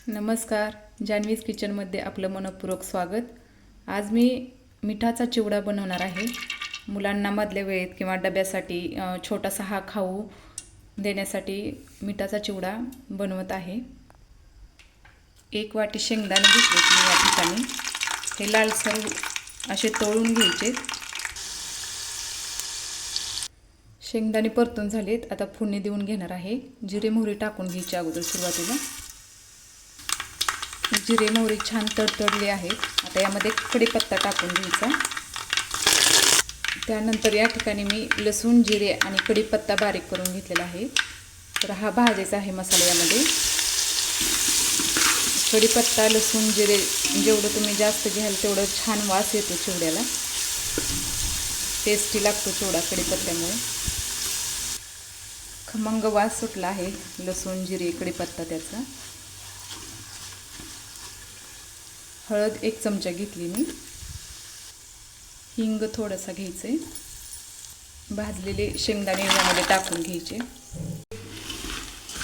नमस्कार, जान्हवीज किचनमध्ये आपलं मनपूर्वक स्वागत। आज मी मिठाचा चिवडा बनवणार आहे। मुलांना मधल्या वेळेत किंवा डब्यासाठी छोटासा हा खाऊ देण्यासाठी मिठाचा चिवडा बनवत आहे। 1 वाटी शेंगदाणे घेतले मी या ठिकाणी। हे लालसर असे तळून घ्यायचे। शेंगदाणे परतून झालेत, आता फोडणी देऊन घेणार आहे। जिरे मोहरी टाकून घ्यायची अगोदर सुरुवातीला। जिरे मोहरी छान तडतडले आहेत। आता यामध्ये कढीपत्ता टाकून घ्यायचा। त्यानंतर या ठिकाणी मी लसूण, जिरे आणि कढीपत्ता बारीक करून घेतलेला आहे। तर हा भाजायचा आहे मसाला यामध्ये। कढीपत्ता, लसूण, जिरे जेवढं तुम्ही जास्त घ्याल तेवढं छान वास येतो चिवड्याला। टेस्टी लागतो चिवडा कढीपत्त्यामुळे। खमंग वास सुटला आहे लसूण, जिरे, कढीपत्ता त्याचा। हळद 1 चमचा घेतली मी। हिंग थोडासा घ्यायचे। भाजलेले शेंगदाणे यामध्ये टाकून घ्यायचे।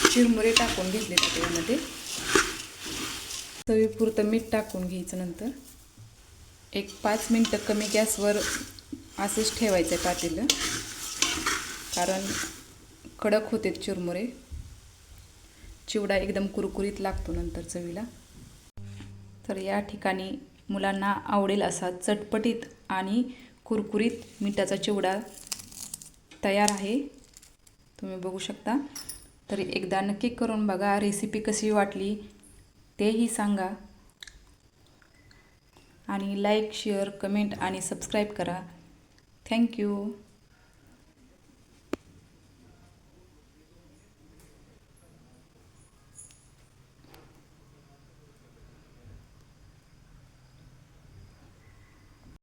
चिरमुरे टाकून घेतले त्यामध्ये। चवीपुरतं मीठ टाकून घ्यायचं। नंतर 5 मिनिटं कमी गॅसवर असंच ठेवायचं पातेलं, कारण कडक होते चिरमुरे। चिवडा एकदम कुरकुरीत लागतो नंतर चवीला। तर या ठिकाणी मुलांना आवडेल असा चटपटीत आणि कुरकुरीत मिठाचा चिवडा तयार आहे। तुम्ही बघू शकता। तर एकदा नक्की करून बघा। रेसिपी कशी वाटली तेही सांगा आणि लाईक, शेअर, कमेंट आणि सबस्क्राईब करा। थँक्यू।